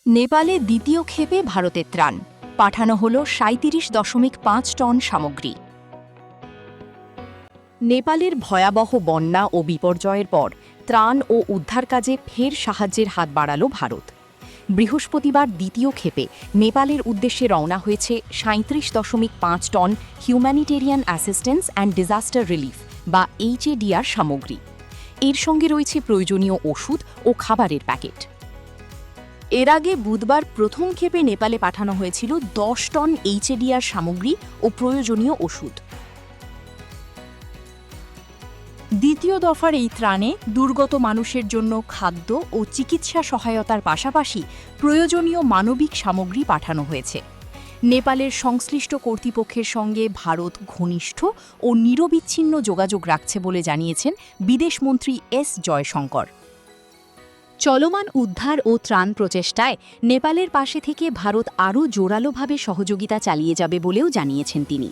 নেপালে দ্বিতীয় ক্ষেপে ভারতের ত্রাণ পাঠানো হল ৩৭.৫ টন সামগ্রী। নেপালের ভয়াবহ বন্যা ও বিপর্যয়ের পর ত্রাণ ও উদ্ধার কাজে ফের সাহায্যের হাত বাড়াল ভারত। বৃহস্পতিবার দ্বিতীয় ক্ষেপে নেপালের উদ্দেশ্যে রওনা হয়েছে ৩৭.৫ ton humanitarian assistance and disaster relief বা HADR সামগ্রী। এর সঙ্গে রয়েছে প্রয়োজনীয় ওষুধ ও খাবারের প্যাকেট। এর আগে বুধবার প্রথম ক্ষেপে নেপালে পাঠানো হয়েছিল ১০ টন HADR সামগ্রী ও প্রয়োজনীয় ওষুধ। দ্বিতীয় দফার এই ত্রাণে দুর্গত মানুষের জন্য খাদ্য ও চিকিৎসা সহায়তার পাশাপাশি প্রয়োজনীয় মানবিক সামগ্রী পাঠানো হয়েছে। নেপালের সংশ্লিষ্ট কর্তৃপক্ষের সঙ্গে ভারত ঘনিষ্ঠ ও নিরবিচ্ছিন্ন যোগাযোগ রাখছে বলে জানিয়েছেন বিদেশমন্ত্রী এস জয়শঙ্কর। চলমান উদ্ধার ও ত্রাণ প্রচেষ্টায় নেপালের পাশে থেকে ভারত আরও জোরালোভাবে সহযোগিতা চালিয়ে যাবে বলেও জানিয়েছেন তিনি।